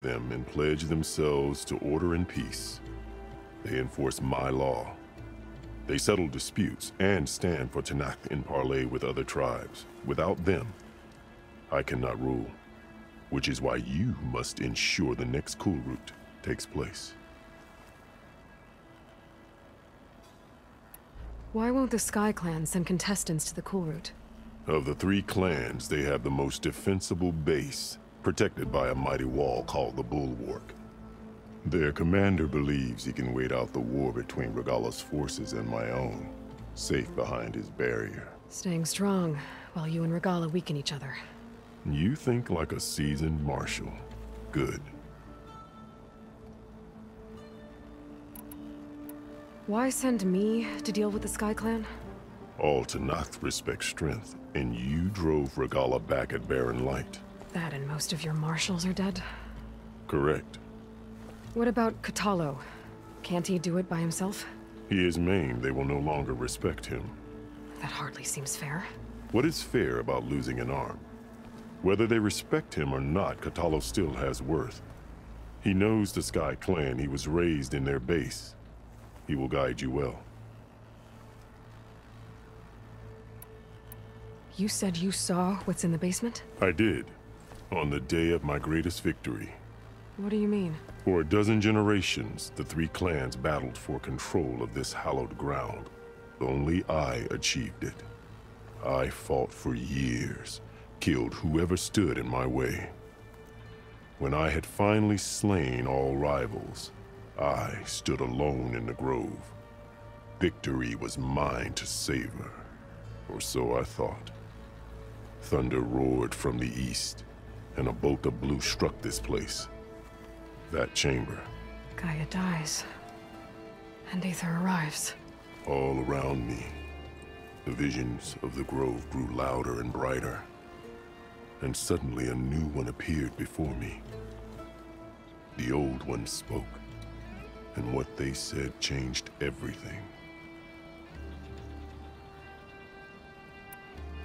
them and pledge themselves to order and peace. They enforce my law. They settle disputes and stand for Tenakth in parley with other tribes. Without them, I cannot rule, which is why you must ensure the next Kulrut takes place. Why won't the Sky Clan send contestants to the Kulrut? Of the 3 clans, they have the most defensible base, protected by a mighty wall called the Bulwark. Their commander believes he can wait out the war between Regalla's forces and my own, safe behind his barrier. Staying strong, while you and Regalla weaken each other. You think like a seasoned marshal. Good. Why send me to deal with the Sky Clan? All Tenakth respect strength, and you drove Regalla back at Barren Light. That and most of your marshals are dead? Correct. What about Kotallo? Can't he do it by himself? He is maimed. They will no longer respect him. That hardly seems fair. What is fair about losing an arm? Whether they respect him or not, Kotallo still has worth. He knows the Sky Clan. He was raised in their base. He will guide you well. You said you saw what's in the basement? I did. On the day of my greatest victory. What do you mean? For a dozen generations, the 3 clans battled for control of this hallowed ground. Only I achieved it. I fought for years, killed whoever stood in my way. When I had finally slain all rivals, I stood alone in the grove. Victory was mine to savor, or so I thought. Thunder roared from the east, and a bolt of blue struck this place. That chamber. Gaia dies. And Aether arrives. All around me, the visions of the grove grew louder and brighter. And suddenly a new one appeared before me. The old one spoke, and what they said changed everything.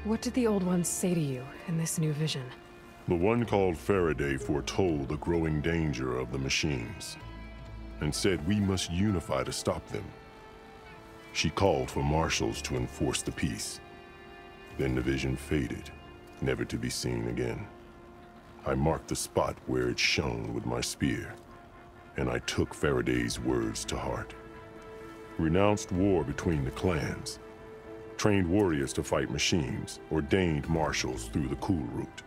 What did the Old Ones say to you in this new vision? The one called Faraday foretold the growing danger of the machines, and said we must unify to stop them. She called for marshals to enforce the peace. Then the vision faded, never to be seen again. I marked the spot where it shone with my spear, and I took Faraday's words to heart. Renounced war between the clans, trained warriors to fight machines, ordained marshals through the Kulrut.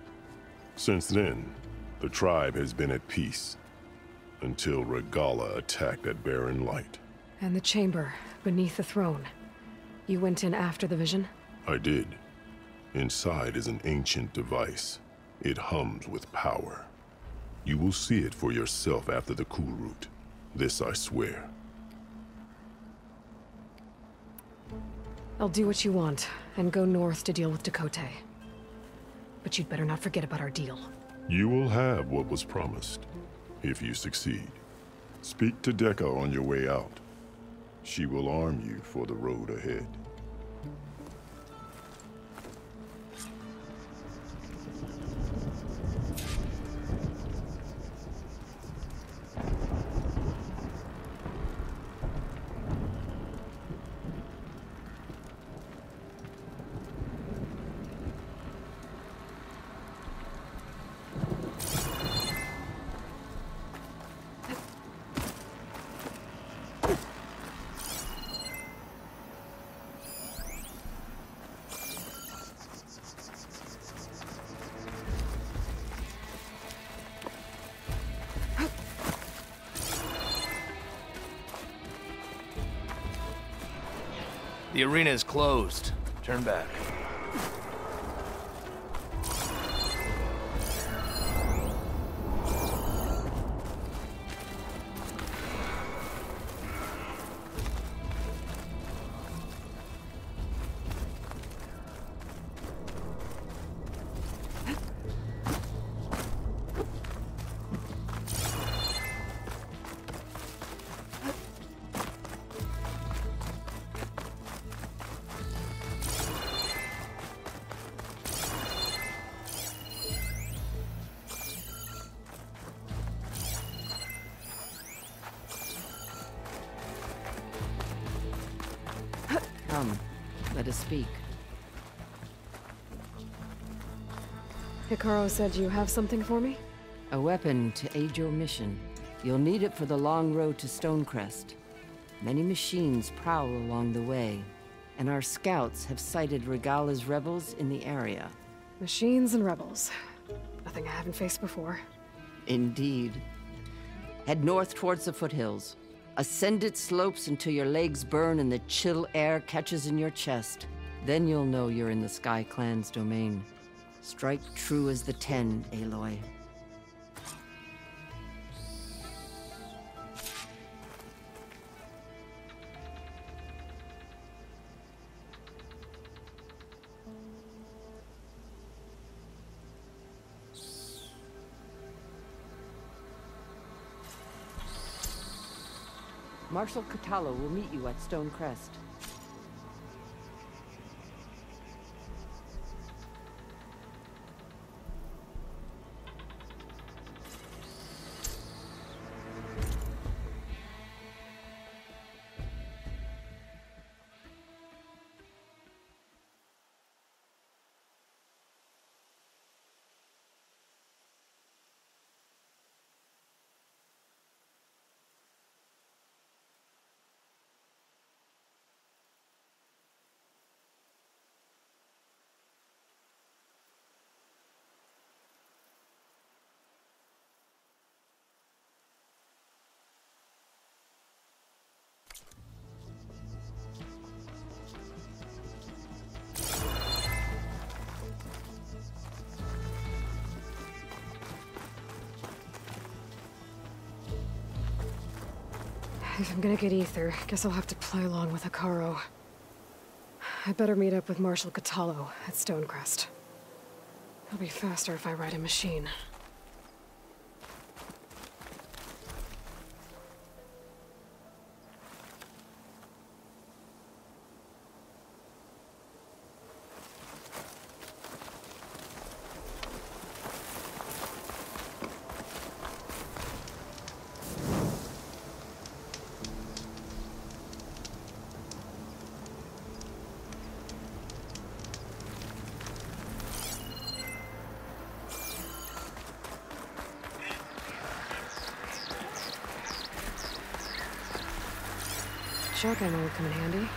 Since then, the tribe has been at peace, until Regalla attacked at Barren Light. And the chamber, beneath the throne. You went in after the vision? I did. Inside is an ancient device. It hums with power. You will see it for yourself after the Kulrut. This I swear. I'll do what you want, and go north to deal with Tekotteh. But you'd better not forget about our deal. You will have what was promised, if you succeed. Speak to Dekka on your way out. She will arm you for the road ahead. The arena is closed. Turn back. to speak. Hikaru said you have something for me? A weapon to aid your mission. You'll need it for the long road to Stonecrest. Many machines prowl along the way, and our scouts have sighted Regala's rebels in the area. Machines and rebels. Nothing I haven't faced before. Indeed. Head north towards the foothills. Ascend its slopes until your legs burn and the chill air catches in your chest. Then you'll know you're in the Sky Clan's domain. Strike true as the 10, Aloy. Marshal Kotallo will meet you at Stonecrest. If I'm gonna get ether, guess I'll have to play along with Hikaru. I better meet up with Marshal Kotallo at Stonecrest. It'll be faster if I ride a machine. Shotgun will come in handy.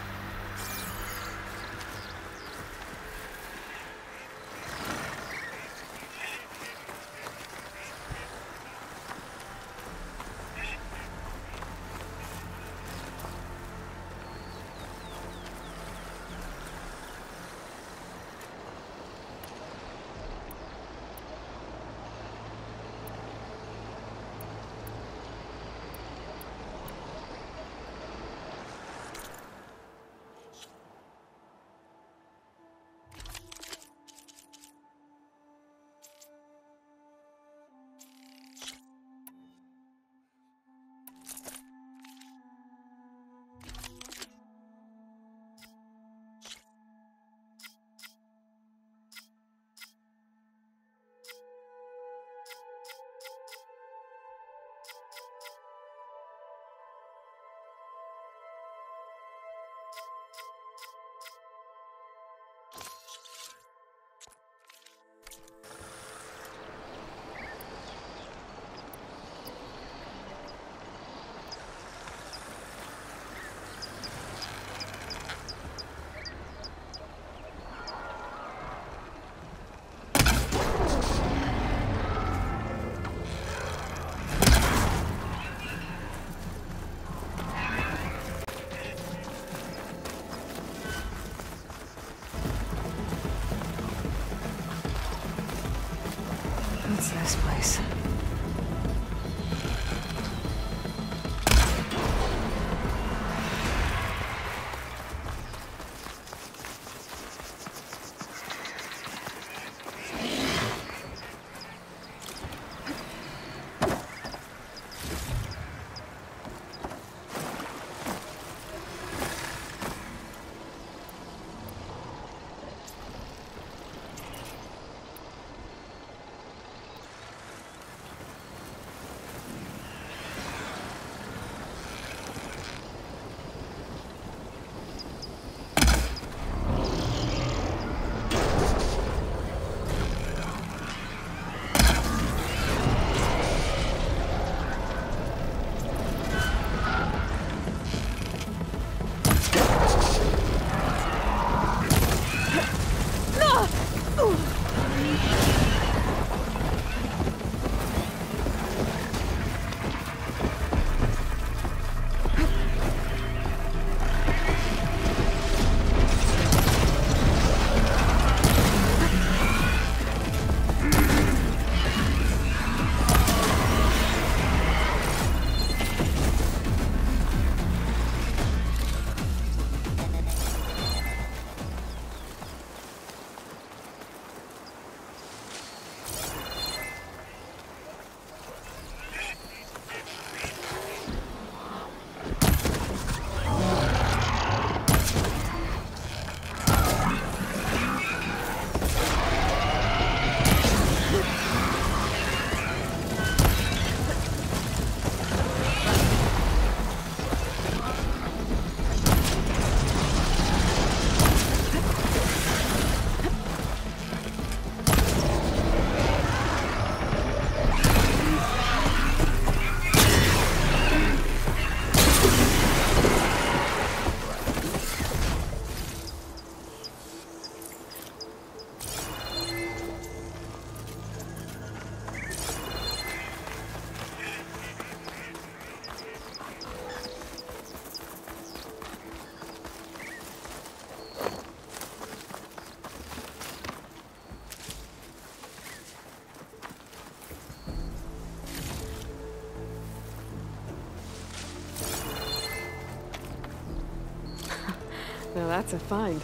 Now that's a find.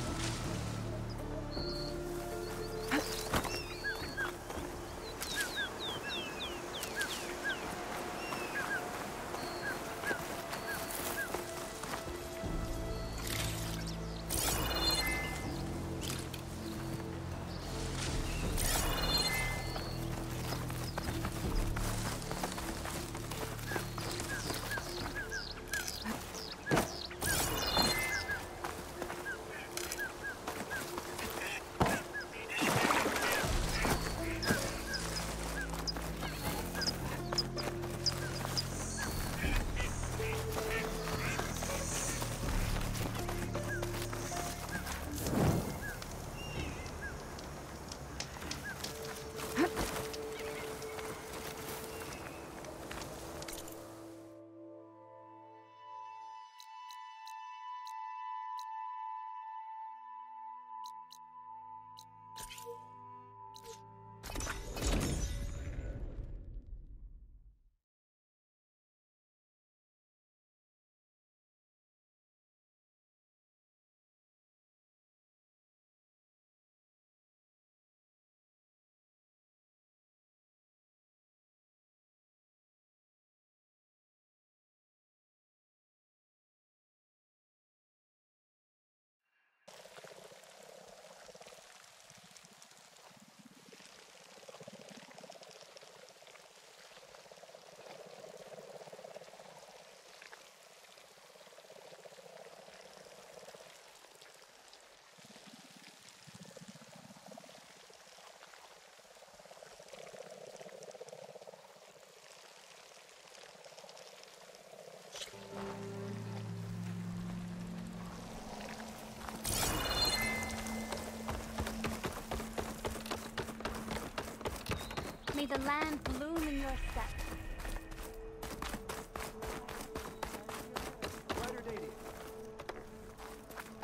May the land bloom in your steps.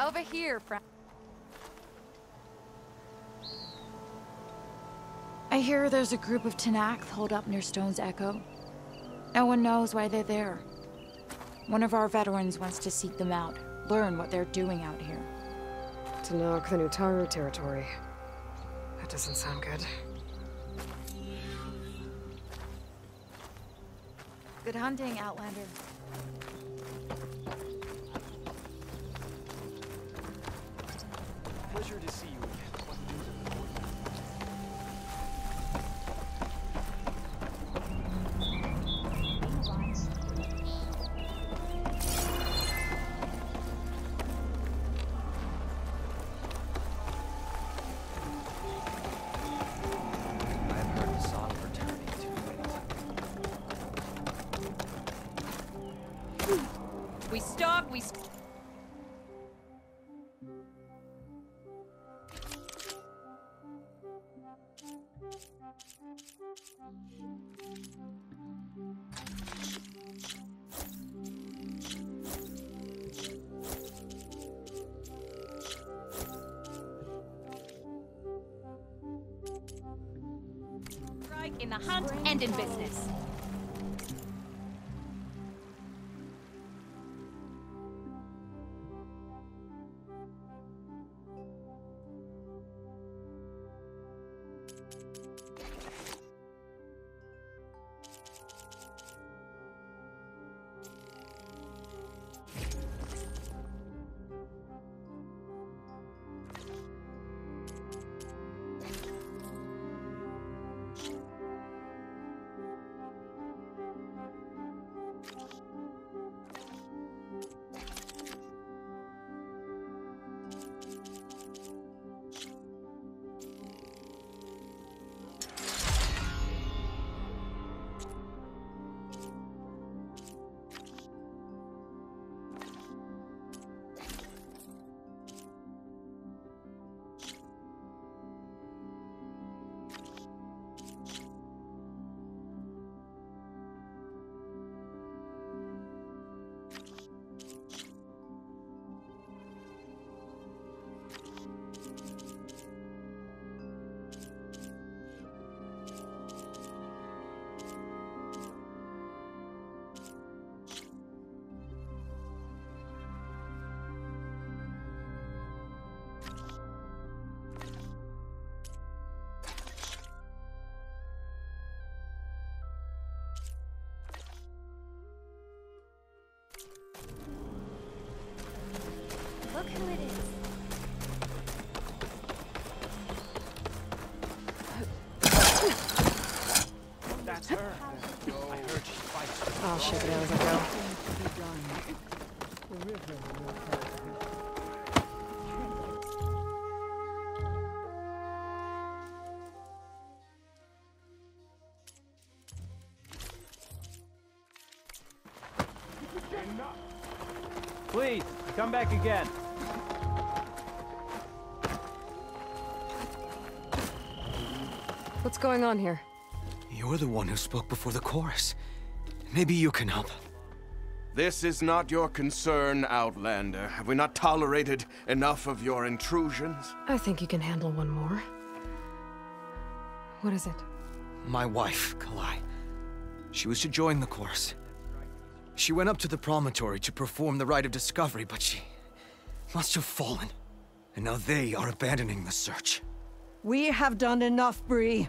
Over here, friend. I hear there's a group of Tenakth holed up near Stone's Echo. No one knows why they're there. One of our veterans wants to seek them out, learn what they're doing out here. To knock the Nutaru territory. That doesn't sound good. Good hunting, Outlander. Pleasure to see you again. What news of the I've heard the song of returning to We stalk, strike in the hunt and in business. who it is. That's her. I heard she fights. I'll shake it out as I go. Please, come back again. What's going on here? You're the one who spoke before the chorus. Maybe you can help. This is not your concern, Outlander. Have we not tolerated enough of your intrusions? I think you can handle one more. What is it? My wife, Kalai. She was to join the chorus. She went up to the promontory to perform the rite of discovery, but she must have fallen. And now they are abandoning the search. We have done enough, Bree.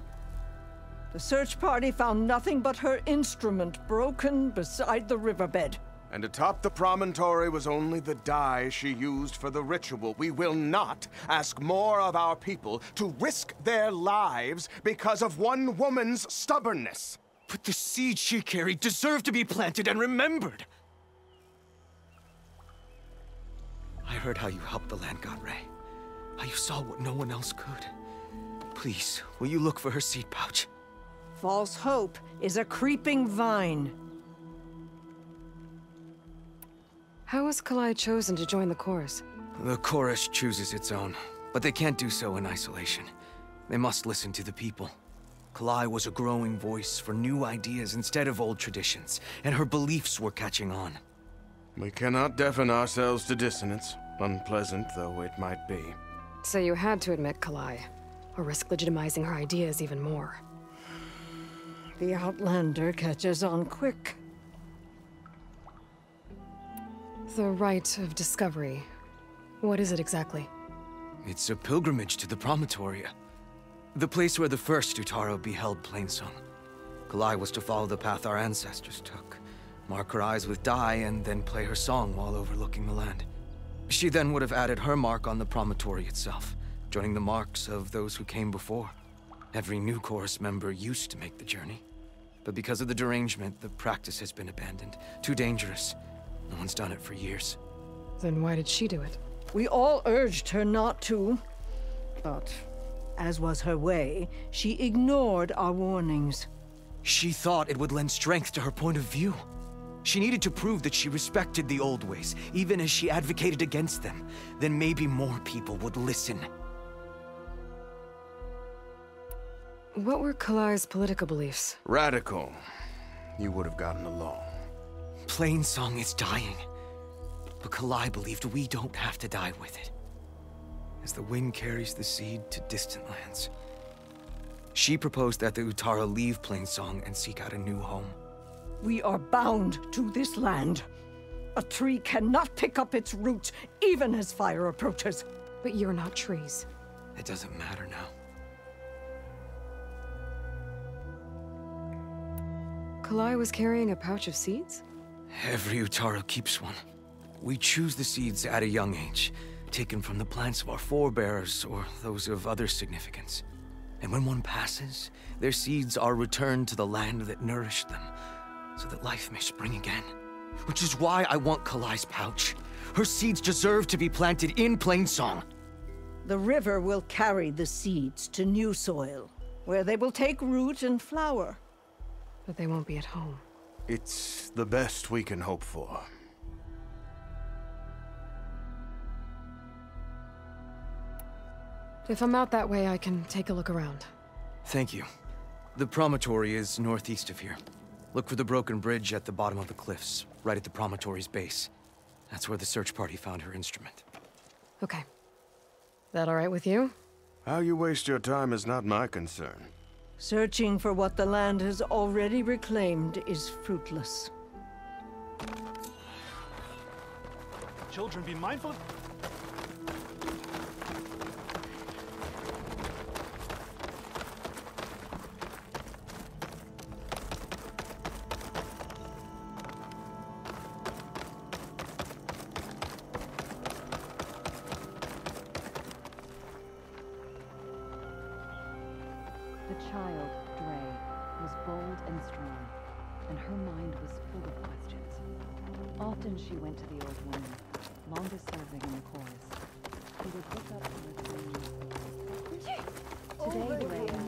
The search party found nothing but her instrument broken beside the riverbed. And atop the promontory was only the dye she used for the ritual. We will not ask more of our people to risk their lives because of one woman's stubbornness. But the seed she carried deserved to be planted and remembered. I heard how you helped the land god Ray. How you saw what no one else could. Please, will you look for her seed pouch? False hope is a creeping vine. How was Kalai chosen to join the chorus? The chorus chooses its own, but they can't do so in isolation. They must listen to the people. Kalai was a growing voice for new ideas instead of old traditions, and her beliefs were catching on. We cannot deafen ourselves to dissonance, unpleasant though it might be. So you had to admit Kalai, or risk legitimizing her ideas even more. The Outlander catches on quick. The rite of discovery. What is it exactly? It's a pilgrimage to the promontory. The place where the first Utaro beheld Plainsong. Kalai was to follow the path our ancestors took. Mark her eyes with dye and then play her song while overlooking the land. She then would have added her mark on the promontory itself, joining the marks of those who came before. Every new chorus member used to make the journey. But because of the derangement, the practice has been abandoned. Too dangerous. No one's done it for years. Then why did she do it? We all urged her not to, but as was her way, she ignored our warnings. She thought it would lend strength to her point of view. She needed to prove that she respected the old ways, even as she advocated against them. Then maybe more people would listen. What were Kalai's political beliefs? Radical. You would have gotten along. Plainsong is dying. But Kalai believed we don't have to die with it. As the wind carries the seed to distant lands. She proposed that the Utara leave Plainsong and seek out a new home. We are bound to this land. A tree cannot pick up its roots, even as fire approaches. But you're not trees. It doesn't matter now. Kalai was carrying a pouch of seeds? Every Utaro keeps one. We choose the seeds at a young age, taken from the plants of our forebears or those of other significance. And when one passes, their seeds are returned to the land that nourished them, so that life may spring again. Which is why I want Kalai's pouch. Her seeds deserve to be planted in Plainsong. The river will carry the seeds to new soil, where they will take root and flower. But they won't be at home. It's the best we can hope for. If I'm out that way, I can take a look around. Thank you. The promontory is northeast of here. Look for the broken bridge at the bottom of the cliffs, right at the promontory's base. That's where the search party found her instrument. Okay. That all right with you? How you waste your time is not my concern. Searching for what the land has already reclaimed is fruitless. Children, be mindful. was full of questions. Often she went to the old woman, longest serving in the chorus. He would look up from the today, Leia.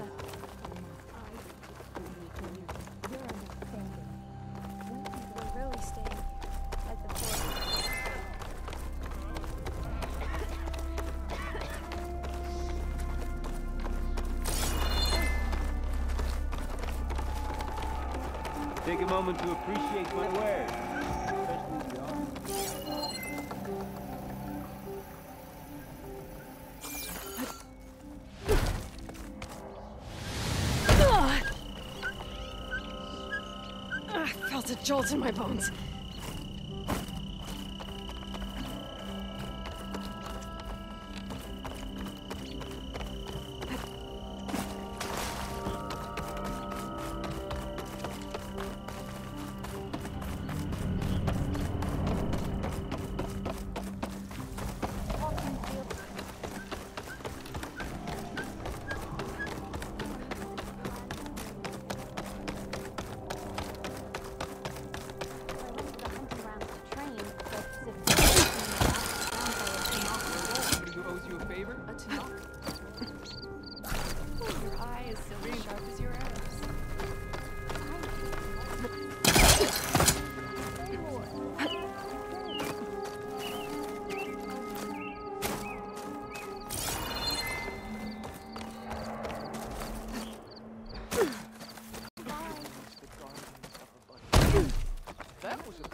We're really staying at the fort. Take a moment to appreciate my wares. Especially the armor. I felt a jolt in my bones.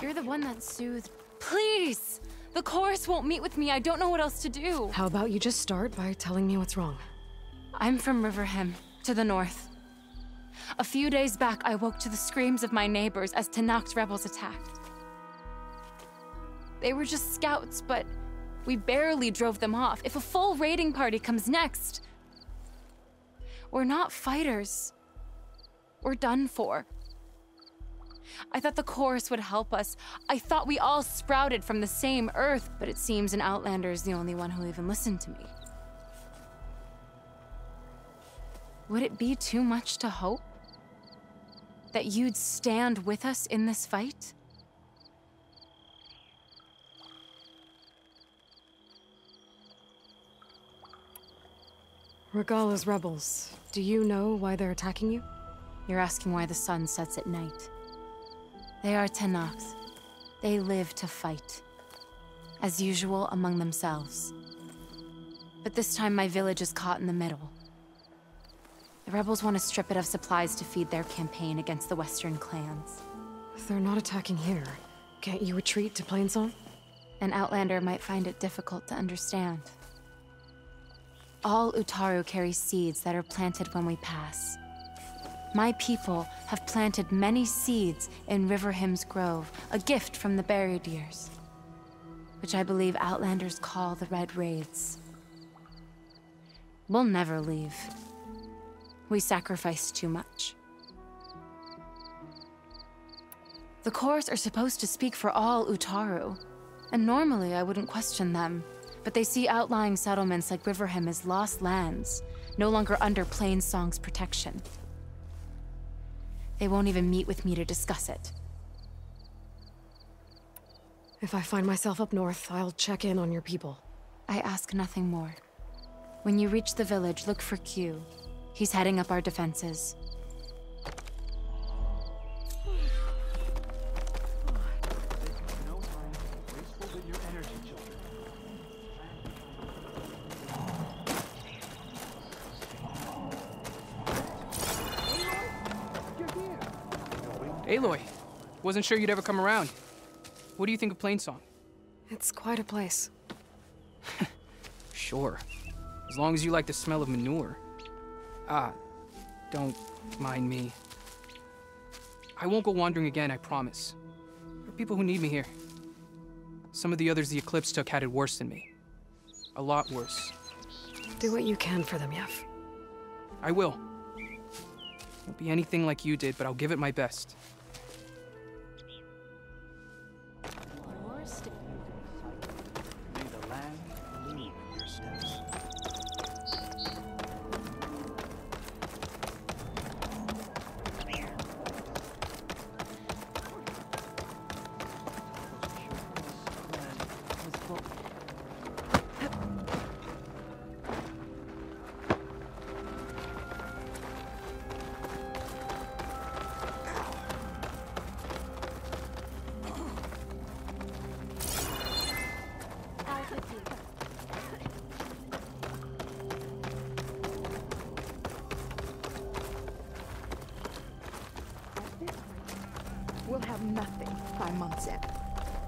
You're the one that soothed. Please! The chorus won't meet with me. I don't know what else to do. How about you just start by telling me what's wrong? I'm from Riverhem, to the north. A few days back, I woke to the screams of my neighbors as Tenakth's rebels attacked. They were just scouts, but we barely drove them off. If a full raiding party comes next, we're not fighters. We're done for. I thought the chorus would help us. I thought we all sprouted from the same earth, but it seems an Outlander is the only one who'll even listen to me. Would it be too much to hope that you'd stand with us in this fight? Regalla's rebels. Do you know why they're attacking you? You're asking why the sun sets at night. They are Tenakth. They live to fight. As usual, among themselves. But this time my village is caught in the middle. The rebels want to strip it of supplies to feed their campaign against the Western clans. If they're not attacking here, can't you retreat to Plainsong? An Outlander might find it difficult to understand. All Utaru carry seeds that are planted when we pass. My people have planted many seeds in Riverhem's Grove, a gift from the Buried Years, which I believe Outlanders call the Red Raids. We'll never leave. We sacrificed too much. The chorus are supposed to speak for all Utaru, and normally I wouldn't question them, but they see outlying settlements like Riverhem as lost lands, no longer under Plainsong's protection. They won't even meet with me to discuss it. If I find myself up north, I'll check in on your people. I ask nothing more. When you reach the village, look for Q. He's heading up our defenses. Aloy, wasn't sure you'd ever come around. What do you think of Plainsong? It's quite a place. Sure. As long as you like the smell of manure. Don't mind me. I won't go wandering again, I promise. There are people who need me here. Some of the others the Eclipse took had it worse than me. A lot worse. Do what you can for them, Yev. I will. Won't be anything like you did, but I'll give it my best. May the land bloom in your steps. I'm months in.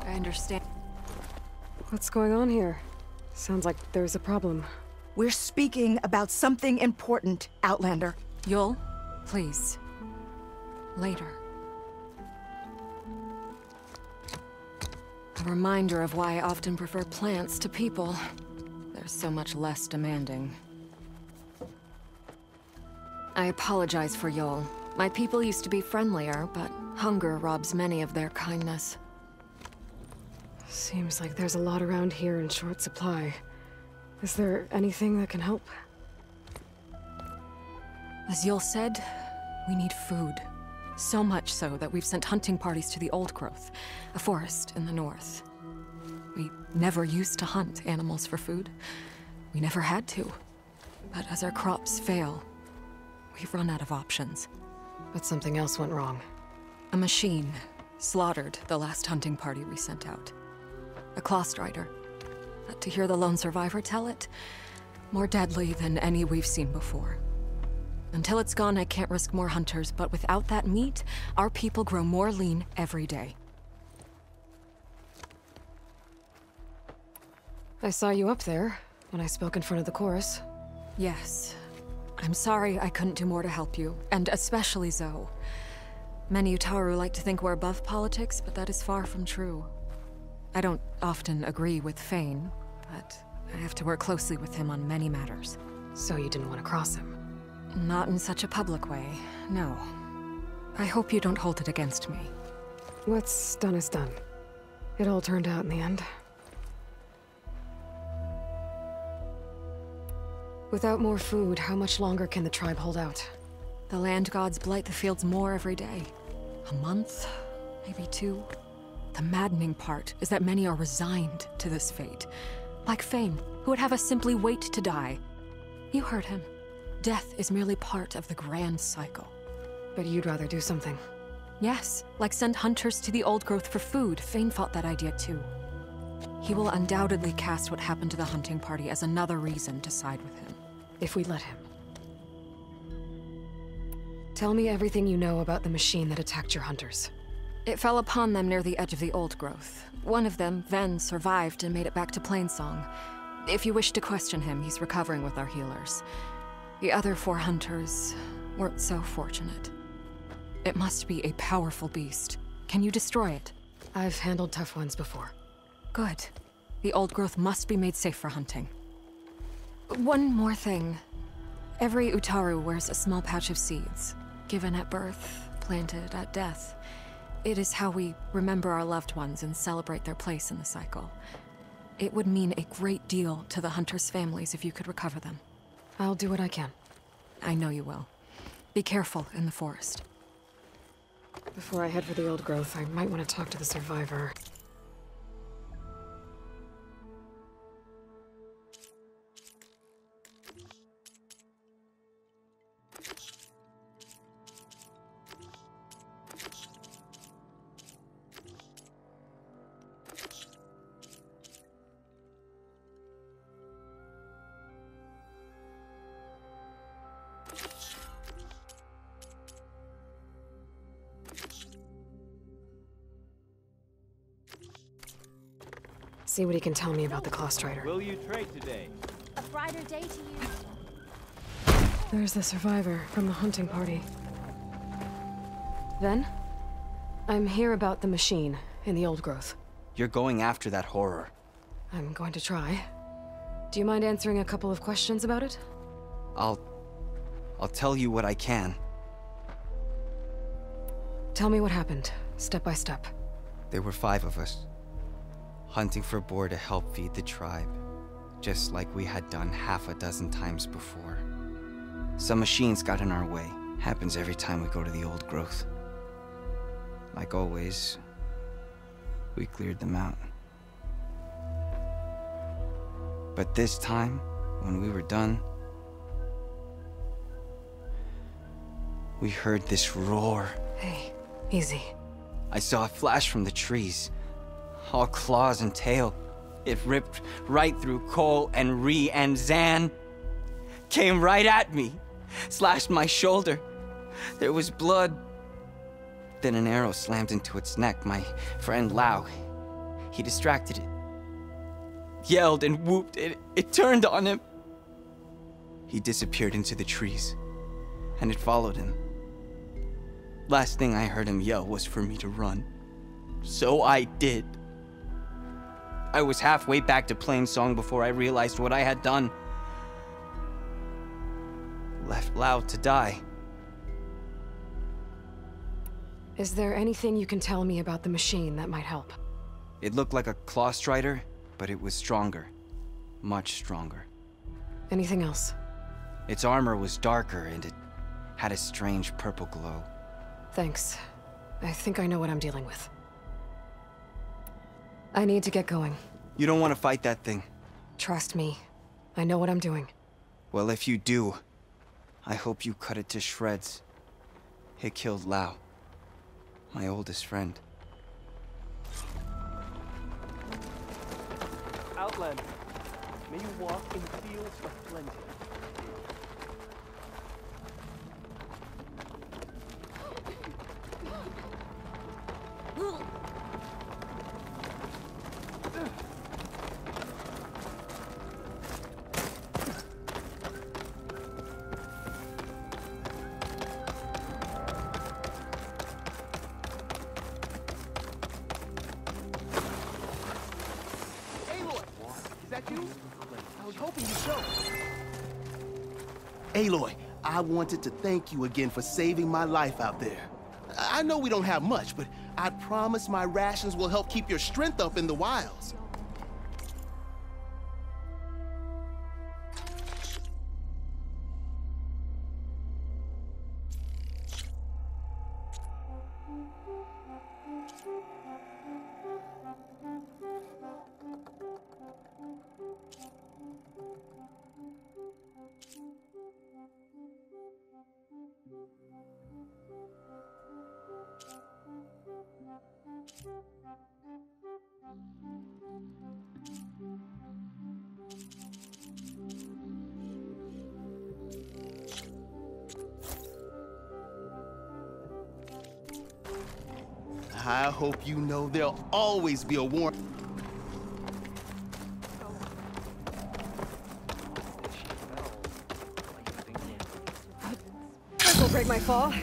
I understand. What's going on here? Sounds like there's a problem. We're speaking about something important, Outlander. Yul, please. Later. A reminder of why I often prefer plants to people. They're so much less demanding. I apologize for Yul. My people used to be friendlier, but hunger robs many of their kindness. Seems like there's a lot around here in short supply. Is there anything that can help? As Yul said, we need food. So much so that we've sent hunting parties to the Old Growth, a forest in the north. We never used to hunt animals for food. We never had to. But as our crops fail, we've run out of options. But something else went wrong. A machine slaughtered the last hunting party we sent out. A Clawstrider. But to hear the lone survivor tell it, more deadly than any we've seen before. Until it's gone, I can't risk more hunters, but without that meat, our people grow more lean every day. I saw you up there when I spoke in front of the chorus. Yes. I'm sorry I couldn't do more to help you, and especially Zoe. Many Utaru like to think we're above politics, but that is far from true. I don't often agree with Fane, but I have to work closely with him on many matters. So you didn't want to cross him? Not in such a public way, no. I hope you don't hold it against me. What's done is done. It all turned out in the end. Without more food, how much longer can the tribe hold out? The land gods blight the fields more every day. A month, maybe 2. The maddening part is that many are resigned to this fate. Like Fane, who would have us simply wait to die. You heard him. Death is merely part of the grand cycle. But you'd rather do something. Yes, like send hunters to the Old Growth for food. Fane fought that idea too. He will undoubtedly cast what happened to the hunting party as another reason to side with him. If we let him. Tell me everything you know about the machine that attacked your hunters. It fell upon them near the edge of the Old Growth. One of them, Ven, survived and made it back to Plainsong. If you wish to question him, he's recovering with our healers. The other 4 hunters weren't so fortunate. It must be a powerful beast. Can you destroy it? I've handled tough ones before. Good. The Old Growth must be made safe for hunting. One more thing. Every Utaru wears a small patch of seeds, given at birth, planted at death. It is how we remember our loved ones and celebrate their place in the cycle. It would mean a great deal to the hunters' families if you could recover them. I'll do what I can. I know you will. Be careful in the forest. Before I head for the Old Growth, I might want to talk to the survivor. See what he can tell me about the Clawstrider. Will you trade today? A brighter day to you. There's the survivor from the hunting party. Ven? I'm here about the machine in the Old Growth. You're going after that horror. I'm going to try. Do you mind answering a couple of questions about it? I'll tell you what I can. Tell me what happened, step by step. There were 5 of us, hunting for boar to help feed the tribe, just like we had done half a dozen times before. Some machines got in our way. Happens every time we go to the Old Growth. Like always, we cleared them out. But this time, when we were done, we heard this roar. Hey, easy. I saw a flash from the trees, all claws and tail. It ripped right through Cole and Ree, and Zan came right at me, slashed my shoulder. There was blood Then an arrow slammed into its neck. My friend Lau, he distracted it. Yelled and whooped. It turned on him. He disappeared into the trees, and it followed him. Last thing I heard him yell was for me to run. So I did. I was halfway back to Plainsong before I realized what I had done. Left Lau to die. Is there anything you can tell me about the machine that might help? It looked like a claw strider, but it was stronger. Much stronger. Anything else? Its armor was darker, and it had a strange purple glow. Thanks. I think I know what I'm dealing with. I need to get going. You don't want to fight that thing. Trust me. I know what I'm doing. Well, if you do, I hope you cut it to shreds. It killed Lau, my oldest friend. Outlander, may you walk in fields of plenty. Aloy, I wanted to thank you again for saving my life out there. I know we don't have much, but I promise my rations will help keep your strength up in the wilds. I hope you know there'll always be a warrant. This will break my fall.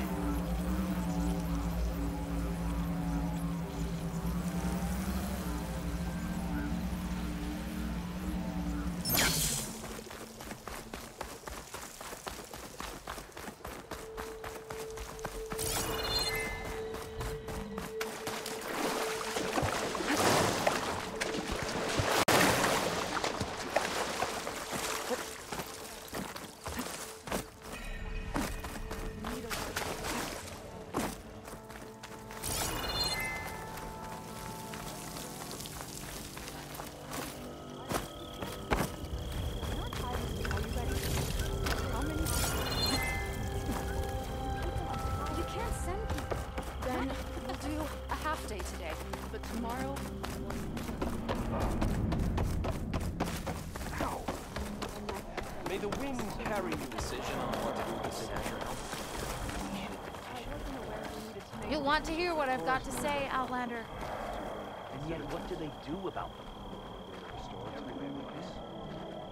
May the wind carry you. Decision on what to do with this natural. You'll want to hear what I've got to say, Outlander. And yet, what do they do about them?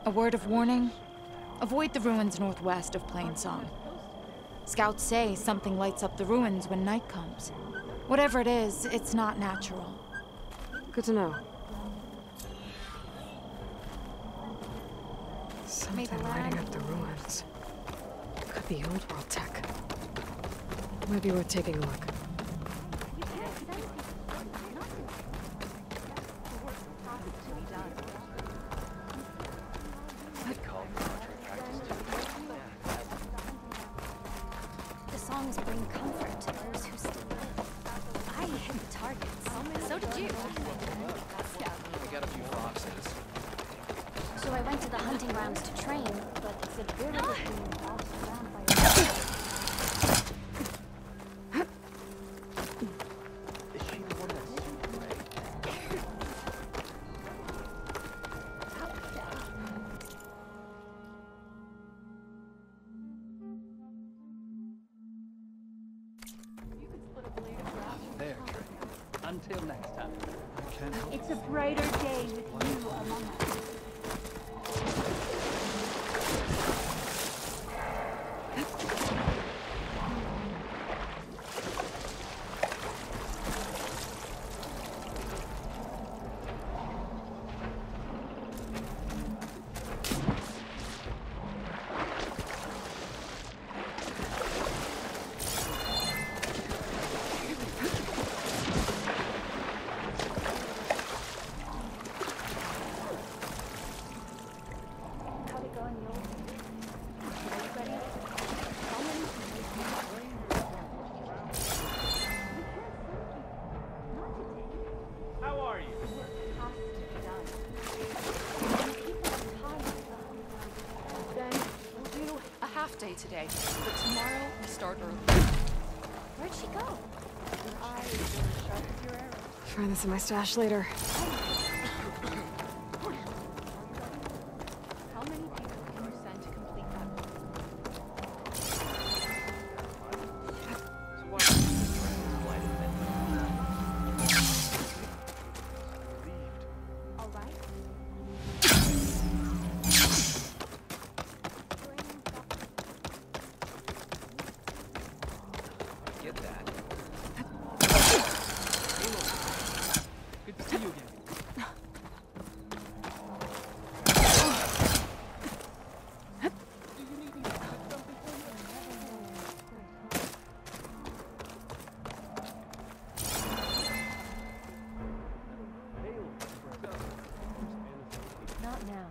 A word of warning. Avoid the ruins northwest of Plainsong. Scouts say something lights up the ruins when night comes. Whatever it is, it's not natural. Good to know. Something lighting up the ruins. Could be old world tech. Might be worth taking a look. The songs bring comfort to those who still live. I hit the targets. So did you. We got a few foxes. So I went to the hunting grounds to train, but Sibylla was being bossed around by Is she the one that's super right? You could split a blade of grass. Till next time. I can't help It's a brighter day with you among us. How are you? Then we'll do a half day today, but tomorrow we start early. Where'd she go? Your eyes are as sharp as your arrow. Find this in my stash later. How many people can you send to complete that? All right. Get that. Good to see you again. Not now.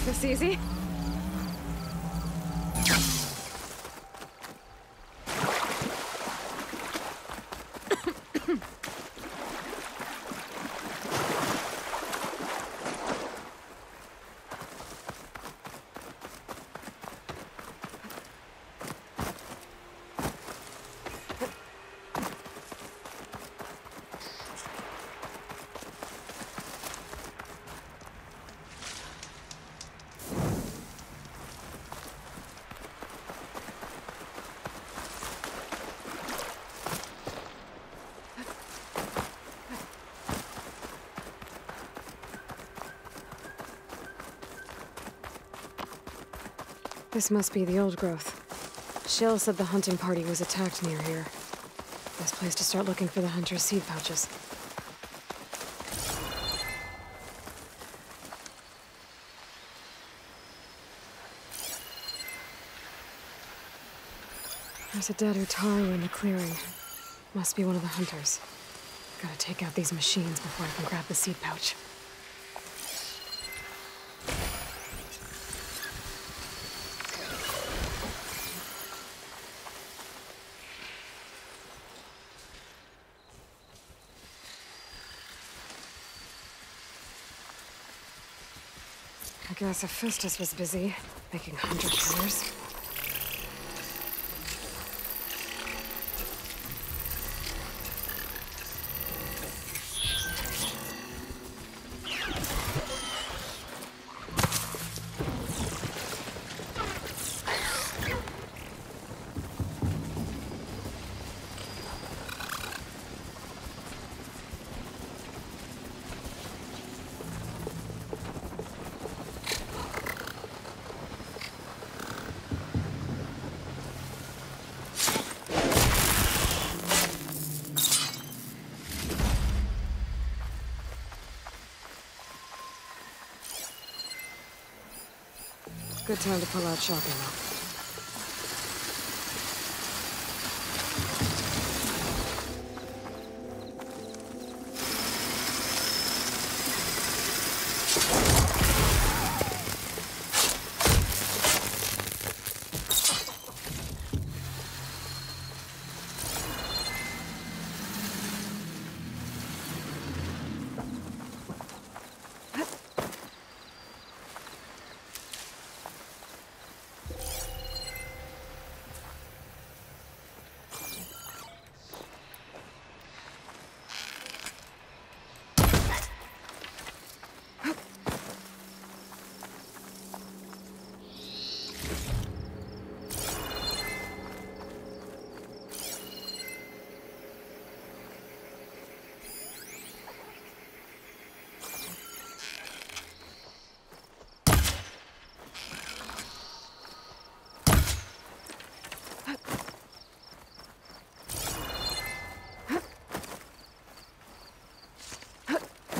This easy? This must be the old growth. Shale said the hunting party was attacked near here. Best place to start looking for the hunter's seed pouches. There's a dead Utaru in the clearing. Must be one of the hunters. Gotta take out these machines before I can grab the seed pouch. I guess Hephaestus was busy, making hunter killers. Good time to pull out shock ammo.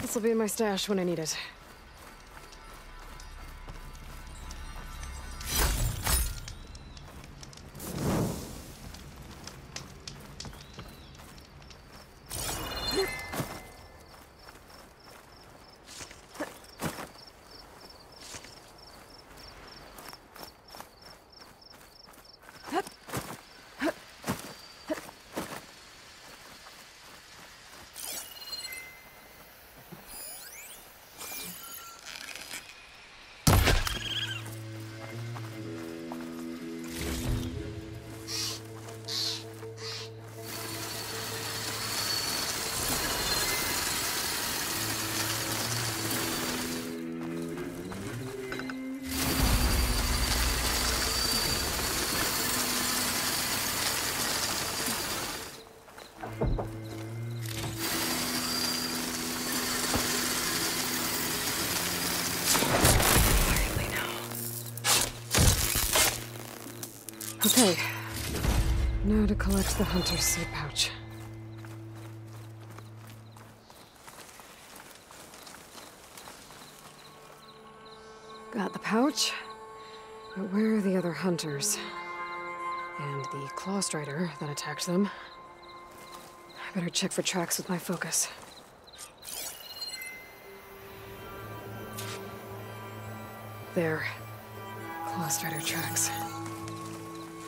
This'll be in my stash when I need it. Okay. Now to collect the hunter's seed pouch. Got the pouch, but where are the other hunters? And the Claw Strider that attacked them? I better check for tracks with my focus. There. Claw Strider tracks.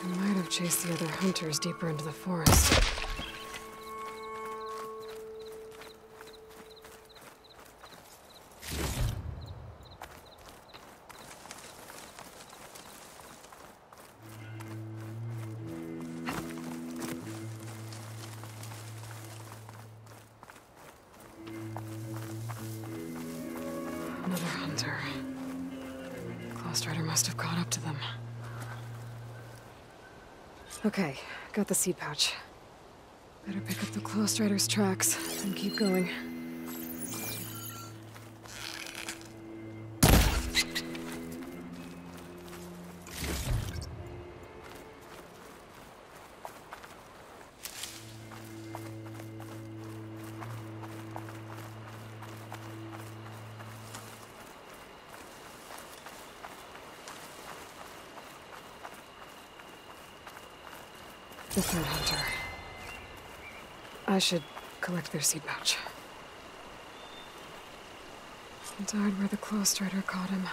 I might have chased the other hunters deeper into the forest. Another hunter. Claw Strider must have caught up to them. Okay, got the seed pouch. Better pick up the Claw Strider's tracks and keep going. The third hunter. I should collect their seed pouch. He died where the Claw Strider caught him.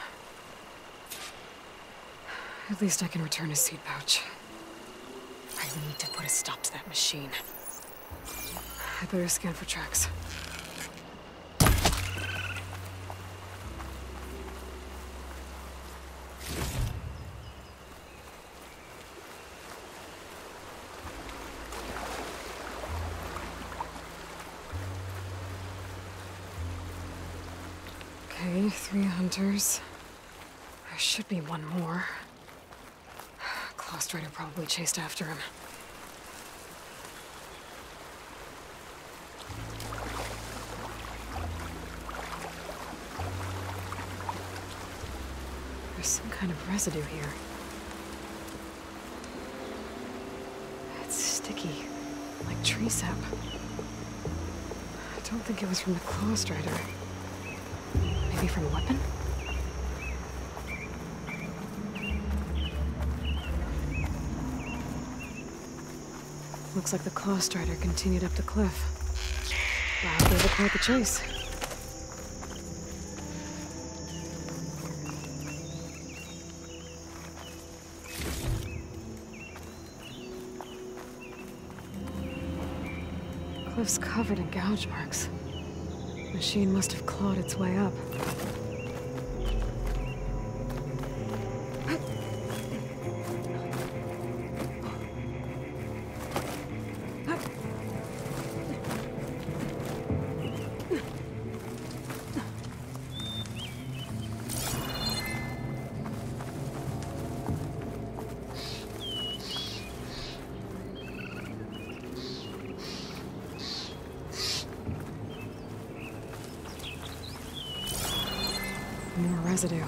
At least I can return his seed pouch. I need to put a stop to that machine. I better scan for tracks. Okay, 3 hunters. There should be one more. Claw Strider probably chased after him. There's some kind of residue here. It's sticky, like tree sap. I don't think it was from the Claw Strider. Maybe from a weapon? Looks like the Claw Strider continued up the cliff. Wow, gave it quite the chase. Cliff's covered in gouge marks. Machine must have clawed its way up. More residue.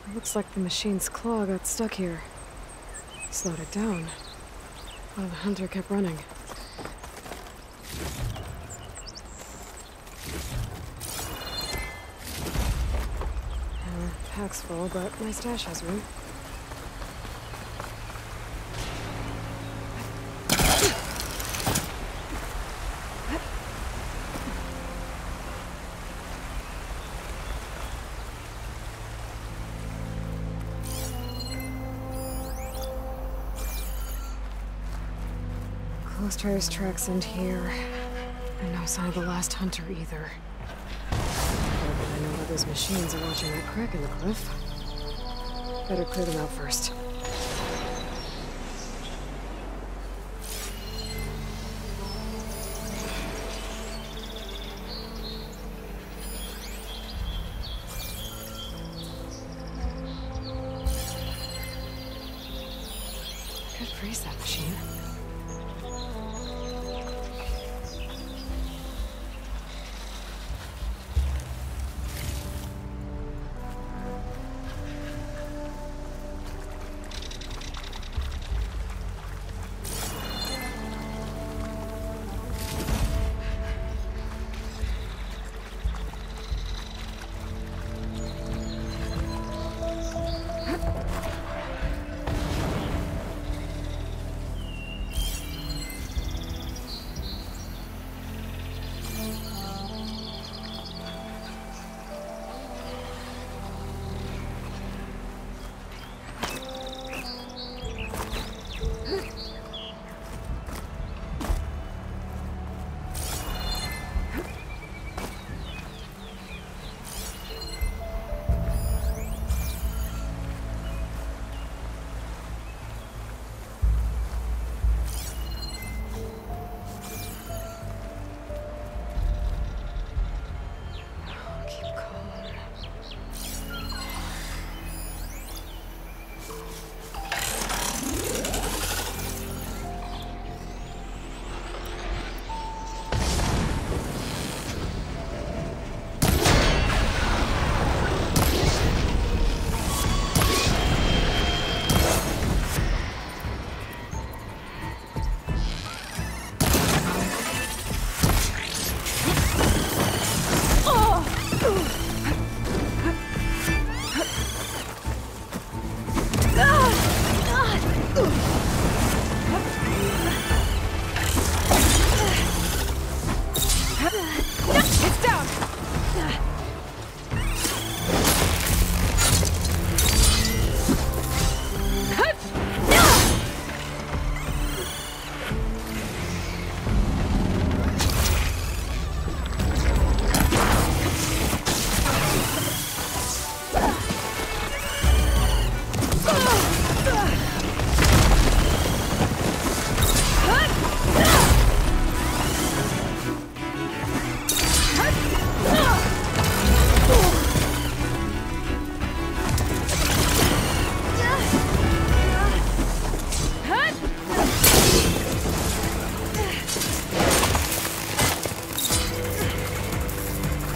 It looks like the machine's claw got stuck here. Slowed it down, while the hunter kept running. Pack's full, but my stash has room. Close Strider's tracks end here, and no sign of the last hunter either. I know that those machines are watching that crack in the cliff. Better clear them out first. Could freeze that machine.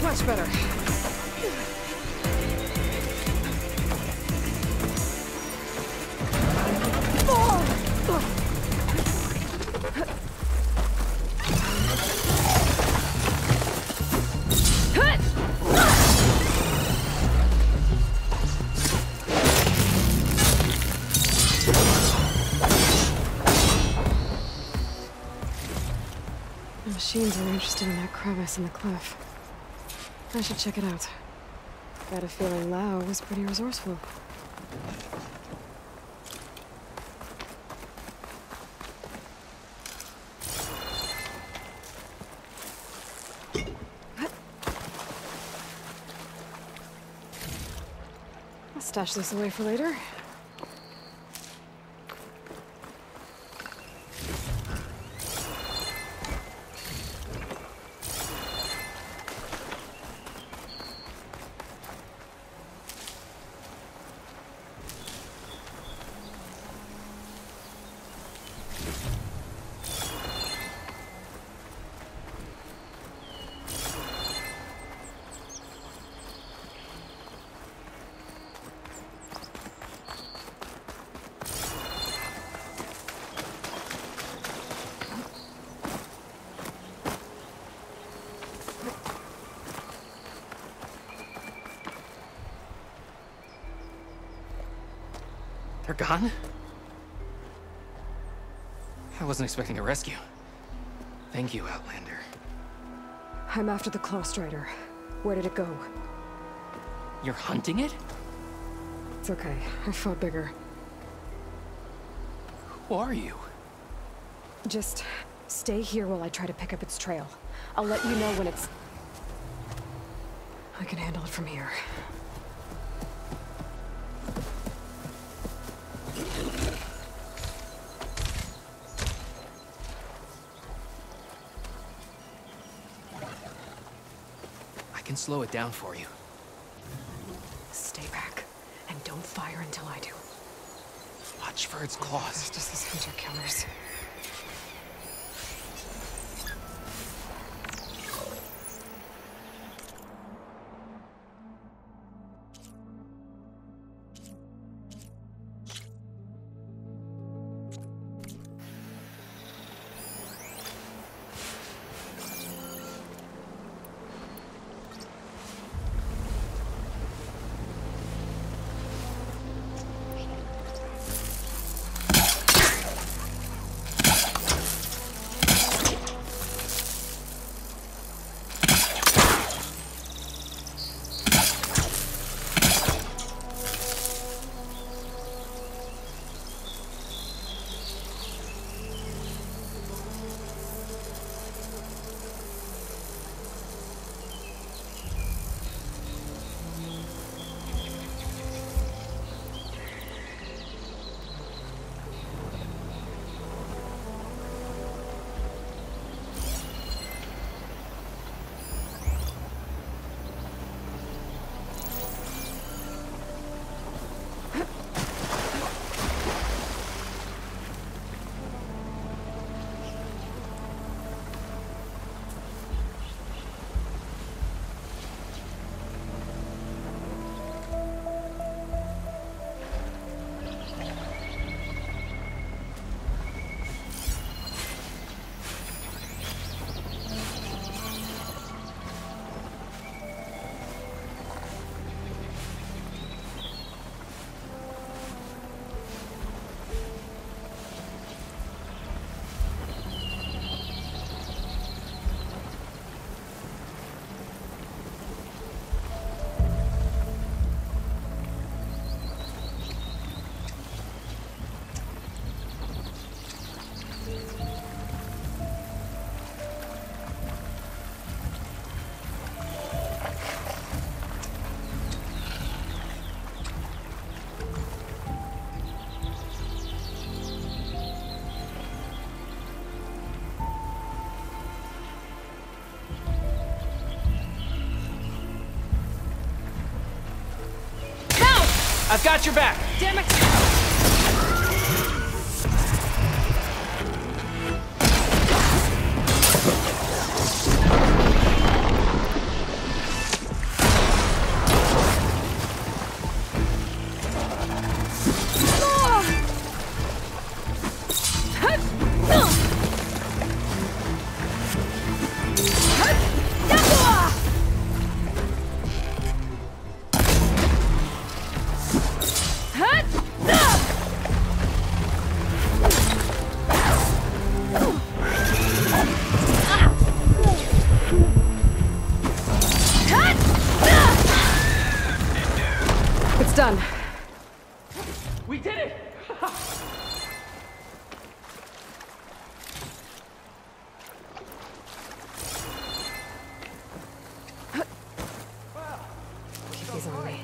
Much better. machines are interested in that crevice in the cliff. I should check it out. Got a feeling Lao was pretty resourceful. I'll stash this away for later. They're gone? I wasn't expecting a rescue. Thank you, Outlander. I'm after the Claw Strider. Where did it go? You're hunting it? It's okay. I fought bigger. Who are you? Just stay here while I try to pick up its trail. I'll let you know when it's... I can handle it from here. I can slow it down for you. Stay back, and don't fire until I do. Watch for its claws. It's just these hunter killers. I've got your back! Damn it! No! done. We did it! Keep these on me.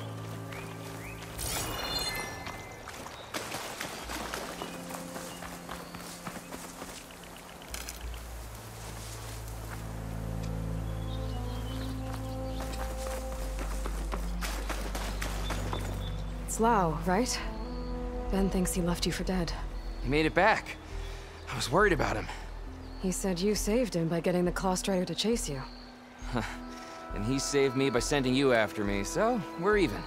It's Lau, right? Ben thinks he left you for dead. He made it back. I was worried about him. He said you saved him by getting the Claw Strider to chase you. And he saved me by sending you after me, so we're even.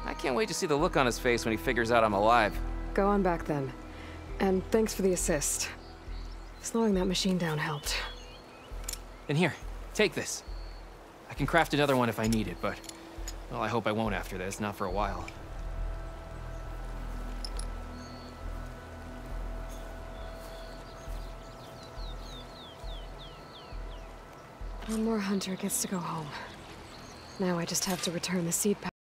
I can't wait to see the look on his face when he figures out I'm alive. Go on back then. And thanks for the assist. Slowing that machine down helped. And here, take this. I can craft another one if I need it, but... well, I hope I won't after this, not for a while. One more hunter gets to go home. Now I just have to return the seed pack.